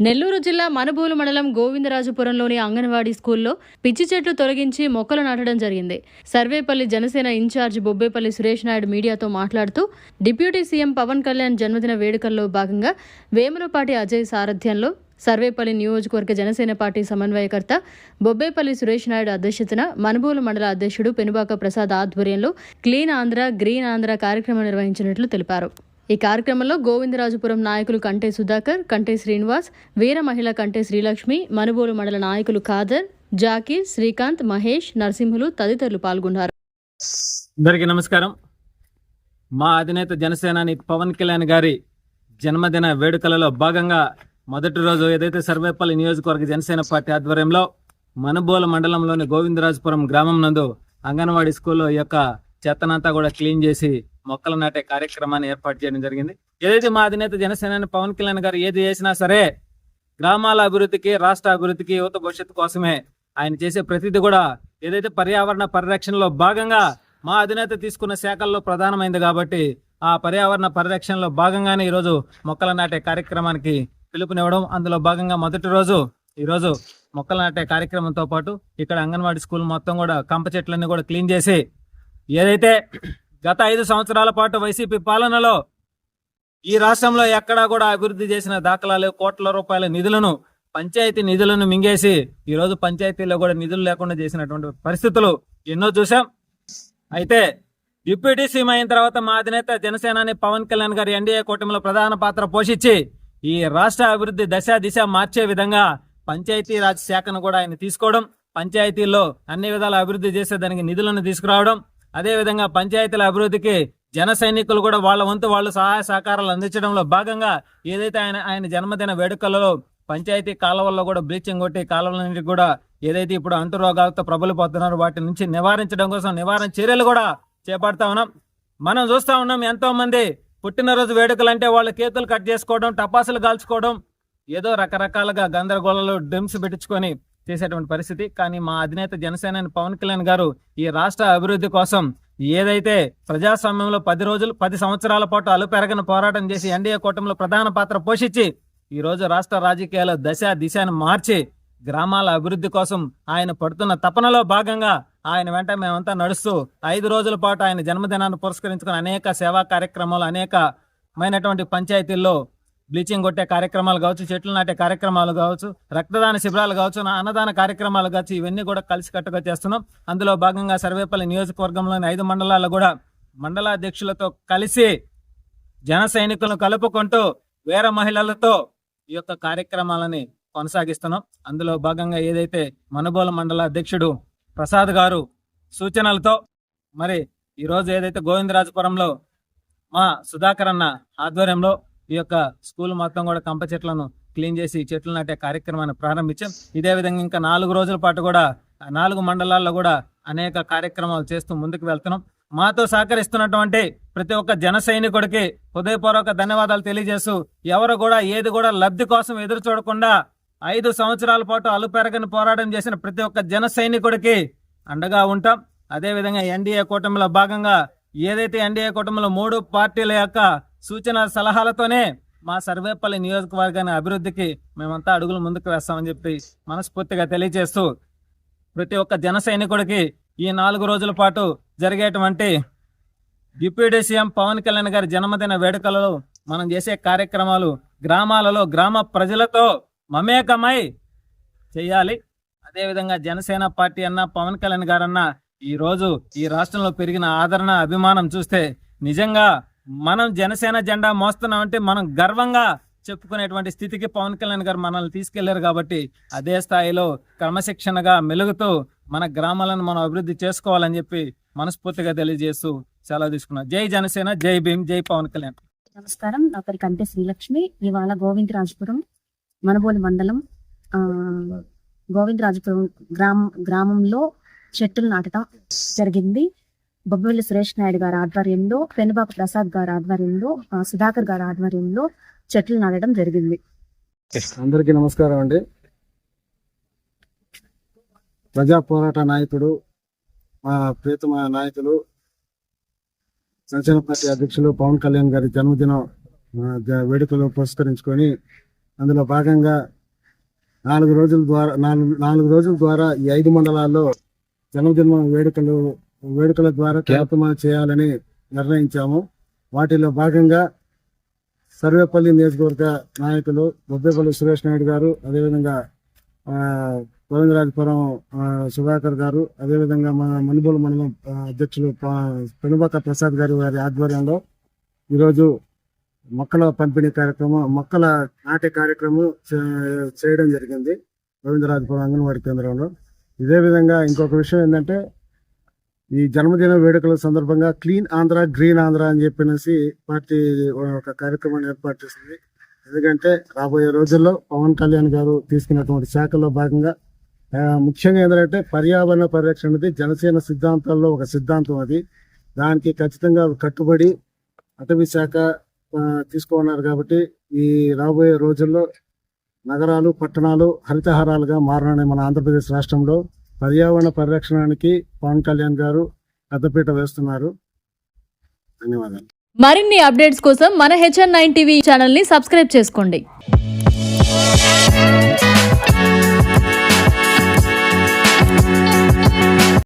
నెల్లూరు జిల్లా మనుబోలు మండలం గోవిందరాజపురంలోని అంగన్వాడీ స్కూల్లో పిచ్చి చెట్లు తొలగించి మొక్కలు నాటడం జరిగింది. సర్వేపల్లి జనసేన ఇన్ఛార్జ్ బొబ్బేపల్లి సురేష్ నాయుడు మీడియాతో మాట్లాడుతూ డిప్యూటీ సీఎం పవన్ కళ్యాణ్ జన్మదిన వేడుకల్లో భాగంగా వేములపాటి అజయ్ సారథ్యంలో సర్వేపల్లి నియోజకవర్గ జనసేన పార్టీ సమన్వయకర్త బొబ్బేపల్లి సురేష్ నాయుడు అధ్యక్షతన మనుబోలు మండల అధ్యక్షుడు పెనుబాక ప్రసాద్ ఆధ్వర్యంలో క్లీన్ ఆంధ్ర గ్రీన్ ఆంధ్ర కార్యక్రమం నిర్వహించినట్లు తెలిపారు. ఈ కార్యక్రమంలో గోవిందరాజపురం నాయకులు కంటే సుధాకర్, కంటే శ్రీనివాస్, వీర మహిళ కంటే శ్రీలక్ష్మి, మనుబోలు మండల నాయకులు ఖాదర్, జాకీర్, శ్రీకాంత్, మహేష్, నరసింహులు తదితరులు పాల్గొన్నారు. అందరికీ నమస్కారం. మా అధినేత జనసేనాని పవన్ కళ్యాణ్ గారి జన్మదిన వేడుకలలో భాగంగా మొదటి రోజు ఏదైతే సర్వేపల్లి నియోజకవర్గ జనసేన పార్టీ ఆధ్వర్యంలో మనుబోలు మండలంలోని గోవిందరాజపురం గ్రామం నందు అంగన్వాడీ స్కూల్లో ఈ యొక్క చెత్తనంతా కూడా క్లీన్ చేసి మొక్కలు నాటే కార్యక్రమాన్ని ఏర్పాటు చేయడం జరిగింది. ఏదైతే మా అధినేత జనసేనాని పవన్ కళ్యాణ్ గారు ఏది చేసినా సరే గ్రామాల అభివృద్ధికి, రాష్ట్ర అభివృద్ధికి, యువత భవిష్యత్తు కోసమే ఆయన చేసే ప్రతిదీ కూడా ఏదైతే పర్యావరణ పరిరక్షణలో భాగంగా మా అధినేత తీసుకున్న శాఖల్లో ప్రధానమైంది కాబట్టి ఆ పర్యావరణ పరిరక్షణలో భాగంగానే ఈరోజు మొక్కలు నాటే కార్యక్రమానికి పిలుపునివ్వడం, అందులో భాగంగా మొదటి రోజు ఈరోజు మొక్కలు నాటే కార్యక్రమంతో పాటు ఇక్కడ అంగన్వాడీ స్కూల్ మొత్తం కూడా కంప చెట్లన్నీ కూడా క్లీన్ చేసి ఏదైతే గత 5 సంవత్సరాల పాటు వైసీపీ పాలనలో ఈ రాష్ట్రంలో ఎక్కడా కూడా అభివృద్ధి చేసిన దాఖలాలు, కోట్ల రూపాయల నిధులను, పంచాయతీ నిధులను మింగేసి ఈరోజు పంచాయతీలో కూడా నిధులు లేకుండా చేసినటువంటి పరిస్థితులు ఎన్నో చూసాం. అయితే డిప్యూటీ సీఎం అయిన తర్వాత మా అధినేత జనసేనాని పవన్ కళ్యాణ్ గారి ఎన్డీఏ కూటమిలో ప్రధాన పాత్ర పోషించి ఈ రాష్ట్ర అభివృద్ధి దిశ మార్చే విధంగా పంచాయతీ రాజ్ శాఖను కూడా ఆయన తీసుకోవడం, పంచాయతీల్లో అన్ని విధాల అభివృద్ధి చేసేదానికి నిధులను తీసుకురావడం, అదేవిధంగా పంచాయతీల అభివృద్ధికి జన సైనికులు కూడా వాళ్ళ వంతు వాళ్ళు సహాయ సహకారాలు అందించడంలో భాగంగా ఏదైతే ఆయన జన్మదిన వేడుకలలో పంచాయతీ కాలువల్లో కూడా బ్లీచింగ్ కొట్టి కాలువలన్నింటికి కూడా ఏదైతే ఇప్పుడు అంటురోగాలతో ప్రబలిపోతున్నారో వాటి నుంచి నివారించడం కోసం నివారణ చర్యలు కూడా చేపడతా ఉన్నాం. మనం చూస్తా ఉన్నాం, ఎంతో మంది పుట్టినరోజు వేడుకలు అంటే వాళ్ళు కేకులు కట్ చేసుకోవడం, టపాసులు కాల్చుకోవడం, ఏదో రకరకాలుగా గందరగోళాలు డ్రిమ్స్ పెట్టించుకొని చేసేటువంటి పరిస్థితి. కానీ మా అధినేత జనసేన పవన్ కళ్యాణ్ గారు ఈ రాష్ట్ర అభివృద్ధి కోసం ఏదైతే ప్రజాస్వామ్యంలో 10 సంవత్సరాల పాటు అలుపెరగని పోరాటం చేసి ఎన్డీఏ కూటమిలో ప్రధాన పాత్ర పోషించి ఈ రోజు రాష్ట్ర రాజకీయాల దిశను మార్చి గ్రామాల అభివృద్ధి కోసం ఆయన పడుతున్న తపనలో భాగంగా ఆయన వెంట మేమంతా నడుస్తూ 5 రోజుల పాటు ఆయన జన్మదినాన్ని పురస్కరించుకుని అనేక సేవా కార్యక్రమాలు, అనేకమైనటువంటి పంచాయతీల్లో బ్లీచింగ్ కొట్టే కార్యక్రమాలు కావచ్చు, చెట్లు నాటే కార్యక్రమాలు కావచ్చు, రక్తదాన శిబిరాలు కావచ్చు, అన్నదాన కార్యక్రమాలు కావచ్చు, ఇవన్నీ కూడా కలిసికట్టుగా చేస్తున్నాం. అందులో భాగంగా సర్వేపల్లి నియోజకవర్గంలోని 5 మండలాల్లో కూడా మండలాధ్యక్షులతో కలిసి జన సైనికులను కలుపుకుంటూ వీర మహిళలతో ఈ యొక్క కార్యక్రమాలని కొనసాగిస్తున్నాం. అందులో భాగంగా ఏదైతే మనుబోలు మండల అధ్యక్షుడు ప్రసాద్ గారు సూచనలతో మరి ఈరోజు ఏదైతే గోవిందరాజపురంలో మా సుధాకర్ అన్న ఆధ్వర్యంలో ఈ యొక్క స్కూల్ మొత్తం కూడా కంప చెట్లను క్లీన్ చేసి చెట్లు నాటే కార్యక్రమాన్ని ప్రారంభించాం. ఇదే విధంగా ఇంకా 4 రోజుల పాటు కూడా 4 మండలాల్లో కూడా అనేక కార్యక్రమాలు చేస్తూ ముందుకు వెళ్తున్నాం. మాతో సహకరిస్తున్నటువంటి ప్రతి ఒక్క జన సైనికుడికి హృదయపూర్వక ధన్యవాదాలు తెలియజేస్తూ ఎవరు కూడా ఏది కూడా లబ్ధి కోసం ఎదురు చూడకుండా 5 సంవత్సరాల పాటు అలుపెరగని పోరాటం చేసిన ప్రతి ఒక్క జన సైనికుడికి అండగా ఉంటాం. అదేవిధంగా ఎన్డీఏ కూటమిలో భాగంగా ఏదైతే ఎన్డీఏ కూటమిలో 3 పార్టీల యొక్క సూచన సలహాలతోనే మా సర్వేపల్లి నియోజకవర్గాన్ని అభివృద్ధికి మేమంతా అడుగులు ముందుకు వేస్తామని చెప్పి మనస్ఫూర్తిగా తెలియజేస్తూ ప్రతి ఒక్క జన సైనికుడికి ఈ 4 రోజుల పాటు జరిగేటువంటి డిప్యూటీ సీఎం పవన్ కళ్యాణ్ గారి జన్మదిన వేడుకలలో మనం చేసే కార్యక్రమాలు గ్రామాలలో గ్రామ ప్రజలతో మమేకమై చేయాలి. అదేవిధంగా జనసేన పార్టీ అన్న పవన్ కళ్యాణ్ గారన్న ఈరోజు ఈ రాష్ట్రంలో పెరిగిన ఆదరణ, అభిమానం చూస్తే నిజంగా మనం జనసేన జెండా మోస్తున్నామంటే మనం గర్వంగా చెప్పుకునేటువంటి స్థితికి పవన్ కళ్యాణ్ గారు మనల్ని తీసుకెళ్లారు. కాబట్టి అదే స్థాయిలో క్రమశిక్షణగా మెలుగుతూ మన గ్రామాలను మనం అభివృద్ధి చేసుకోవాలని చెప్పి మనస్ఫూర్తిగా తెలియజేస్తూ సెలవు తీసుకున్నాం. జై జనసేన, జై భీమ్, జై పవన్ కళ్యాణ్. నమస్కారం, నా పేరు కంటే శ్రీలక్ష్మి. ఇవాళ గోవిందరాజపురం మనుబోలు మండలం గోవిందరాజపురం గ్రామంలో చెట్టులు నాటడం జరిగింది. బొబ్బేపల్లి సురేష్ నాయుడు గారి ఆధ్వర్యంలో, పెనుబాక ప్రసాద్ గారి ఆధ్వర్యంలో, సుధాకర్ గారి ఆధ్వర్యంలో చెట్లు నాటడం జరిగింది. అందరికీ నమస్కారం అండి. ప్రజా పోరాట నాయకుడు, మా ప్రియతమ నాయకులు, జనసేన పార్టీ అధ్యక్షులు పవన్ కళ్యాణ్ గారి జన్మదినం వేడుకలు పురస్కరించుకొని అందులో భాగంగా 4 రోజుల ద్వారా ఈ 5 మండలాల్లో జన్మదిన వేడుకల ద్వారా కార్యక్రమాలు చేయాలని నిర్ణయించాము. వాటిలో భాగంగా సర్వేపల్లి నియోజకవర్గ నాయకులు బొబ్బేపల్లి సురేష్ నాయుడు గారు, అదేవిధంగా గోవిందరాజపురం సుధాకర్ గారు, అదేవిధంగా మన మనుబోలు మండలం అధ్యక్షులు పెనుబాక ప్రసాద్ గారు వారి ఆధ్వర్యంలో ఈరోజు మొక్కల పంపిణీ కార్యక్రమం, మొక్కల నాటే కార్యక్రమం చేయడం జరిగింది గోవిందరాజపురం అంగన్వాడీ కేంద్రంలో. ఇదే విధంగా ఇంకొక విషయం ఏంటంటే, ఈ జన్మదిన వేడుకల సందర్భంగా క్లీన్ ఆంధ్ర గ్రీన్ ఆంధ్ర అని చెప్పినేసి పార్టీ ఒక కార్యక్రమాన్ని ఏర్పాటు చేసింది. ఎందుకంటే రాబోయే రోజుల్లో పవన్ కళ్యాణ్ గారు తీసుకున్నటువంటి శాఖల్లో భాగంగా ముఖ్యంగా ఏంటంటే పర్యావరణ పరిరక్షణ అనేది జనసేన సిద్ధాంతాల్లో ఒక సిద్ధాంతం. అది దానికి ఖచ్చితంగా కట్టుబడి అటవీ శాఖ తీసుకున్నారు. కాబట్టి ఈ రాబోయే రోజుల్లో నగరాలు, పట్టణాలు హరితహారాలుగా మారనున్నాయి మన ఆంధ్రప్రదేశ్ రాష్ట్రంలో. పర్యావరణ పరిరక్షణకి పవన్ కళ్యాణ్ గారు పెద్దపీట వేస్తున్నారు. ధన్యవాదాలు. మరిన్ని అప్డేట్స్ కోసం మన HN9 టీవీ ఛానల్ ని సబ్స్క్రైబ్ చేసుకోండి.